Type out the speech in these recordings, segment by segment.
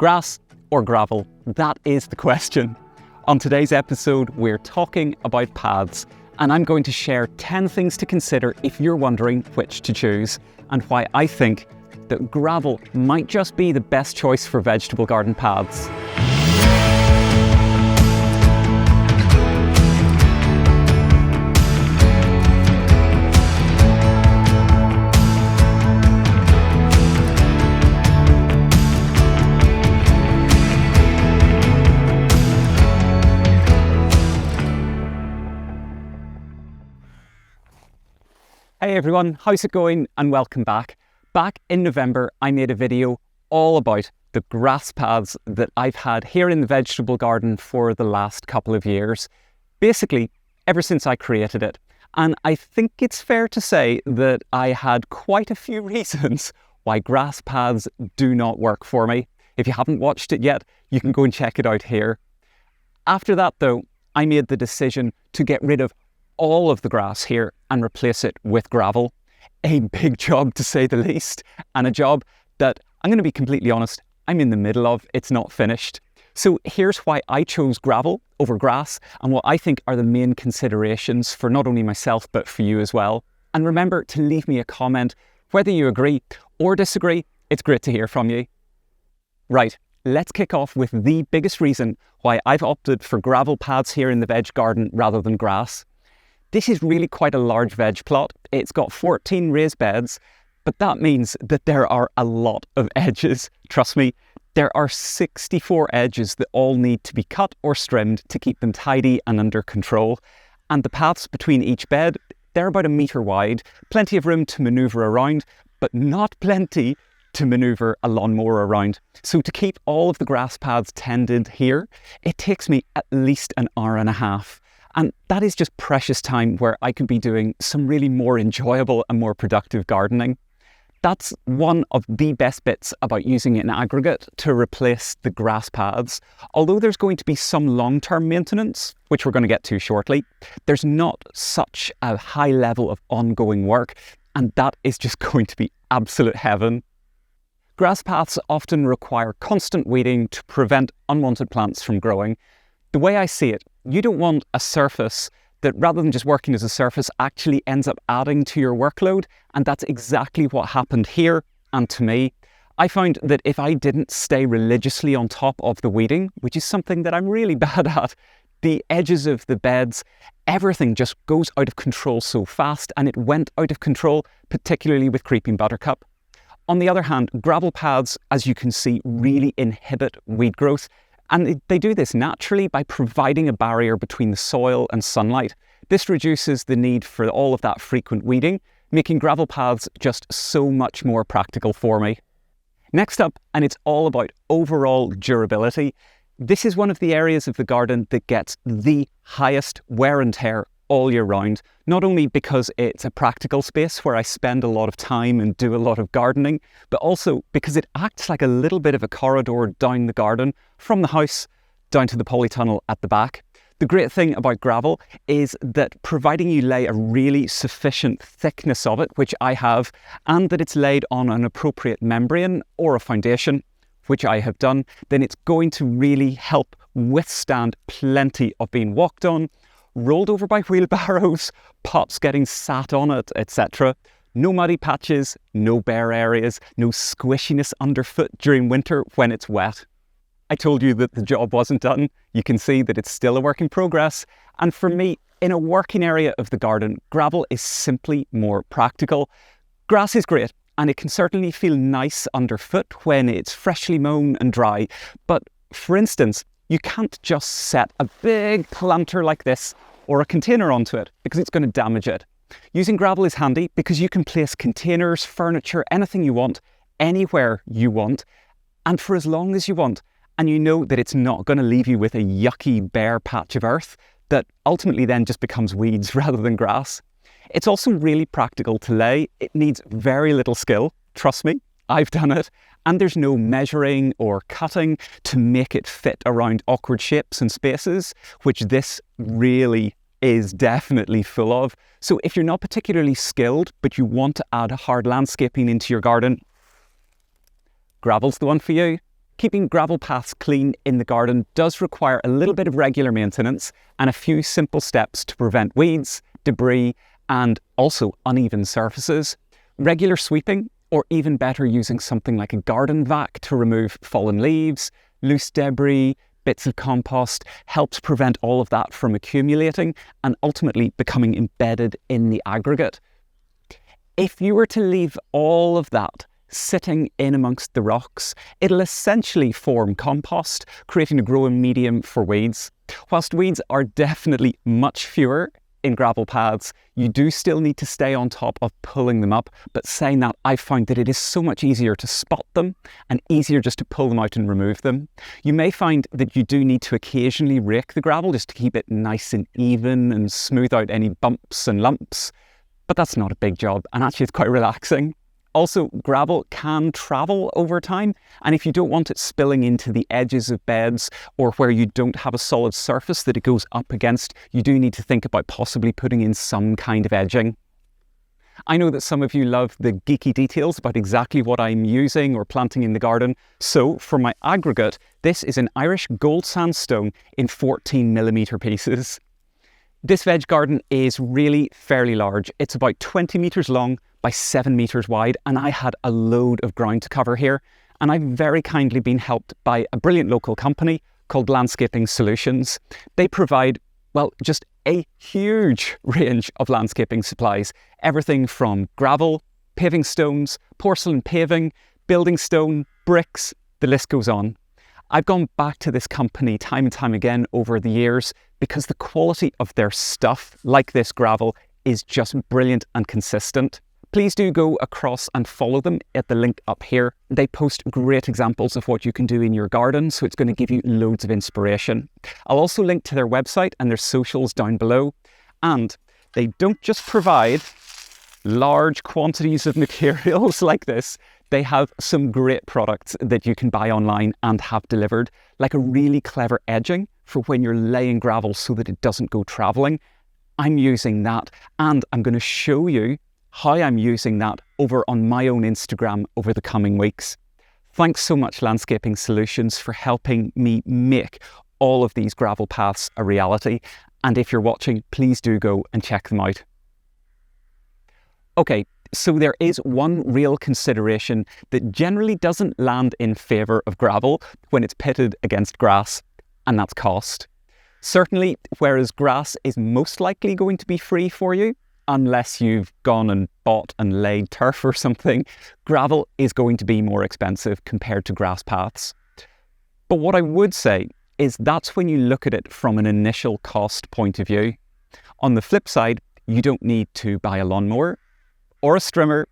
Grass or gravel? That is the question. On today's episode, we're talking about paths, and I'm going to share 10 things to consider if you're wondering which to choose, and why I think that gravel might just be the best choice for vegetable garden paths. Hey everyone, how's it going and welcome back. Back in November, I made a video all about the grass paths that I've had here in the vegetable garden for the last couple of years. Basically, ever since I created it. And I think it's fair to say that I had quite a few reasons why grass paths do not work for me. If you haven't watched it yet, you can go and check it out here. After that though, I made the decision to get rid of all of the grass here and replace it with gravel. A big job to say the least, and a job that, I'm going to be completely honest, I'm in the middle of. It's not finished. So here's why I chose gravel over grass and what I think are the main considerations for not only myself but for you as well. And remember to leave me a comment whether you agree or disagree. It's great to hear from you. Right, let's kick off with the biggest reason why I've opted for gravel paths here in the veg garden rather than grass. This is really quite a large veg plot. It's got 14 raised beds, but that means that there are a lot of edges. Trust me, there are 64 edges that all need to be cut or trimmed to keep them tidy and under control. And the paths between each bed, they're about 1 metre wide, plenty of room to manoeuvre around, but not plenty to manoeuvre a lawnmower around. So to keep all of the grass paths tended here, it takes me at least an hour and a half. And that is just precious time where I could be doing some really more enjoyable and more productive gardening. That's one of the best bits about using an aggregate to replace the grass paths. Although there's going to be some long-term maintenance, which we're going to get to shortly, there's not such a high level of ongoing work, and that is just going to be absolute heaven. Grass paths often require constant weeding to prevent unwanted plants from growing. The way I see it, you don't want a surface that, rather than just working as a surface, actually ends up adding to your workload, and that's exactly what happened here and to me. I found that if I didn't stay religiously on top of the weeding, which is something that I'm really bad at, the edges of the beds, everything just goes out of control so fast, and it went out of control, particularly with creeping buttercup. On the other hand, gravel paths, as you can see, really inhibit weed growth. And they do this naturally by providing a barrier between the soil and sunlight. This reduces the need for all of that frequent weeding, making gravel paths just so much more practical for me. Next up, and it's all about overall durability. This is one of the areas of the garden that gets the highest wear and tear all year round, not only because it's a practical space where I spend a lot of time and do a lot of gardening, but also because it acts like a little bit of a corridor down the garden from the house down to the polytunnel at the back. The great thing about gravel is that providing you lay a really sufficient thickness of it, which I have, and that it's laid on an appropriate membrane or a foundation, which I have done, then it's going to really help withstand plenty of being walked on, rolled over by wheelbarrows, pots getting sat on it, etc. No muddy patches, no bare areas, no squishiness underfoot during winter when it's wet. I told you that the job wasn't done. You can see that it's still a work in progress. And for me, in a working area of the garden, gravel is simply more practical. Grass is great, and it can certainly feel nice underfoot when it's freshly mown and dry. But for instance, you can't just set a big planter like this or a container onto it because it's going to damage it. Using gravel is handy because you can place containers, furniture, anything you want, anywhere you want, and for as long as you want. And you know that it's not going to leave you with a yucky bare patch of earth that ultimately then just becomes weeds rather than grass. It's also really practical to lay. It needs very little skill, trust me. I've done it, and there's no measuring or cutting to make it fit around awkward shapes and spaces, which this really is definitely full of. So if you're not particularly skilled, but you want to add hard landscaping into your garden, gravel's the one for you. Keeping gravel paths clean in the garden does require a little bit of regular maintenance and a few simple steps to prevent weeds, debris, and also uneven surfaces. Regular sweeping, or even better using something like a garden vac to remove fallen leaves, loose debris, bits of compost, helps prevent all of that from accumulating and ultimately becoming embedded in the aggregate. If you were to leave all of that sitting in amongst the rocks, it'll essentially form compost, creating a growing medium for weeds. Whilst weeds are definitely much fewer in gravel paths, you do still need to stay on top of pulling them up. But saying that, I found that it is so much easier to spot them and easier just to pull them out and remove them. You may find that you do need to occasionally rake the gravel just to keep it nice and even and smooth out any bumps and lumps. But that's not a big job, and actually it's quite relaxing. Also, gravel can travel over time, and if you don't want it spilling into the edges of beds or where you don't have a solid surface that it goes up against, you do need to think about possibly putting in some kind of edging. I know that some of you love the geeky details about exactly what I'm using or planting in the garden, so for my aggregate, this is an Irish gold sandstone in 14mm pieces. This veg garden is really fairly large. It's about 20 metres long by 7 metres wide, and I had a load of ground to cover here. And I've very kindly been helped by a brilliant local company called Landscaping Solutions. They provide, well, just a huge range of landscaping supplies. Everything from gravel, paving stones, porcelain paving, building stone, bricks, the list goes on. I've gone back to this company time and time again over the years because the quality of their stuff, like this gravel, is just brilliant and consistent. Please do go across and follow them at the link up here. They post great examples of what you can do in your garden, so it's going to give you loads of inspiration. I'll also link to their website and their socials down below. And they don't just provide large quantities of materials like this. They have some great products that you can buy online and have delivered, like a really clever edging for when you're laying gravel so that it doesn't go travelling. I'm using that, and I'm going to show you how I'm using that over on my own Instagram over the coming weeks. Thanks so much, Landscaping Solutions, for helping me make all of these gravel paths a reality. And if you're watching, please do go and check them out. Okay, so there is one real consideration that generally doesn't land in favour of gravel when it's pitted against grass, and that's cost. Certainly, whereas grass is most likely going to be free for you, unless you've gone and bought and laid turf or something, gravel is going to be more expensive compared to grass paths. But what I would say is that's when you look at it from an initial cost point of view. On the flip side, you don't need to buy a lawnmower or a strimmer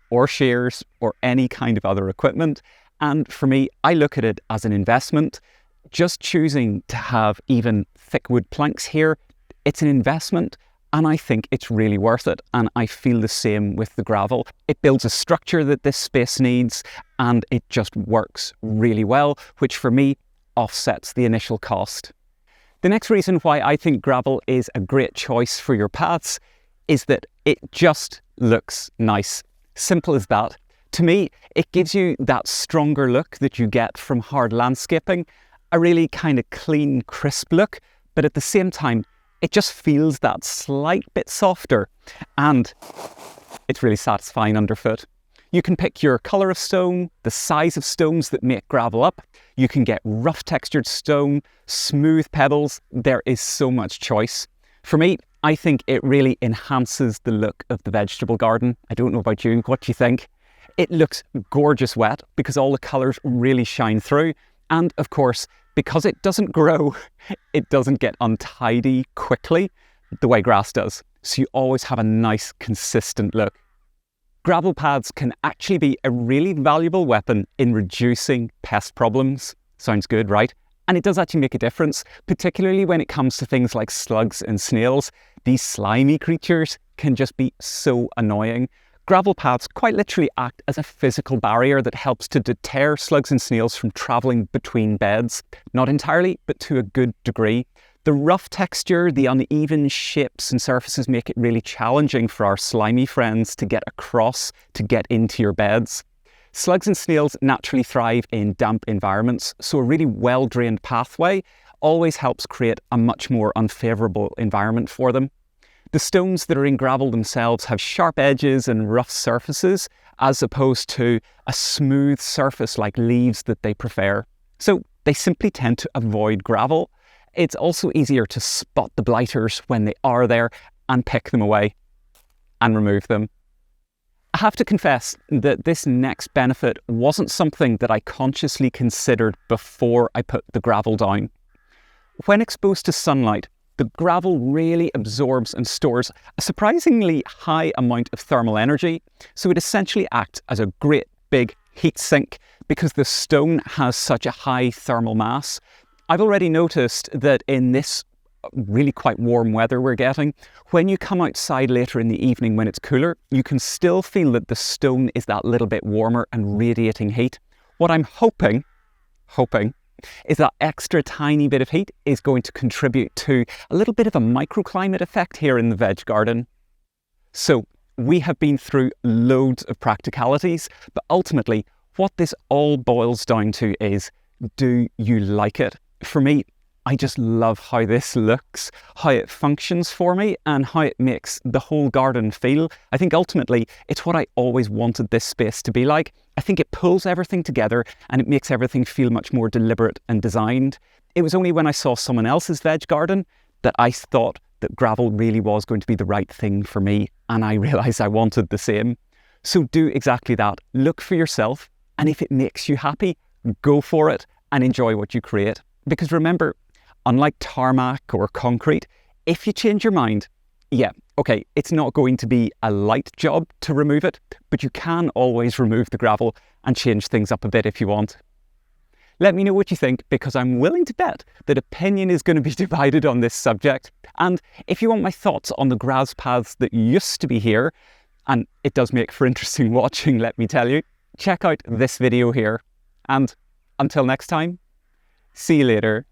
or shears or any kind of other equipment. And for me, I look at it as an investment. Just choosing to have even thick wood planks here, it's an investment. And I think it's really worth it. And I feel the same with the gravel. It builds a structure that this space needs, and it just works really well, which for me offsets the initial cost. The next reason why I think gravel is a great choice for your paths is that it just looks nice. Simple as that. To me, it gives you that stronger look that you get from hard landscaping, a really kind of clean, crisp look, but at the same time, it just feels that slight bit softer, and it's really satisfying underfoot. You can pick your colour of stone, the size of stones that make gravel up. You can get rough textured stone, smooth pebbles. There is so much choice. For me, I think it really enhances the look of the vegetable garden. I don't know about you, what do you think? It looks gorgeous wet because all the colours really shine through. And of course, because it doesn't grow, it doesn't get untidy quickly the way grass does. So you always have a nice, consistent look. Gravel paths can actually be a really valuable weapon in reducing pest problems. Sounds good, right? And it does actually make a difference, particularly when it comes to things like slugs and snails. These slimy creatures can just be so annoying. Gravel paths quite literally act as a physical barrier that helps to deter slugs and snails from travelling between beds. Not entirely, but to a good degree. The rough texture, the uneven shapes and surfaces make it really challenging for our slimy friends to get across, to get into your beds. Slugs and snails naturally thrive in damp environments, so a really well-drained pathway always helps create a much more unfavourable environment for them. The stones that are in gravel themselves have sharp edges and rough surfaces, as opposed to a smooth surface like leaves that they prefer. So they simply tend to avoid gravel. It's also easier to spot the blighters when they are there and pick them away and remove them. I have to confess that this next benefit wasn't something that I consciously considered before I put the gravel down. When exposed to sunlight, the gravel really absorbs and stores a surprisingly high amount of thermal energy, so it essentially acts as a great big heat sink because the stone has such a high thermal mass. I've already noticed that in this really quite warm weather we're getting, when you come outside later in the evening when it's cooler, you can still feel that the stone is that little bit warmer and radiating heat. What I'm hoping is that extra tiny bit of heat is going to contribute to a little bit of a microclimate effect here in the veg garden. So we have been through loads of practicalities, but ultimately what this all boils down to is, do you like it? For me, I just love how this looks, how it functions for me, and how it makes the whole garden feel. I think ultimately it's what I always wanted this space to be like. I think it pulls everything together and it makes everything feel much more deliberate and designed. It was only when I saw someone else's veg garden that I thought that gravel really was going to be the right thing for me, and I realised I wanted the same. So do exactly that. Look for yourself, and if it makes you happy, go for it and enjoy what you create. Because remember, unlike tarmac or concrete, if you change your mind, yeah, okay, it's not going to be a light job to remove it, but you can always remove the gravel and change things up a bit if you want. Let me know what you think, because I'm willing to bet that opinion is going to be divided on this subject. And if you want my thoughts on the grass paths that used to be here, and it does make for interesting watching, let me tell you, check out this video here. And until next time, see you later.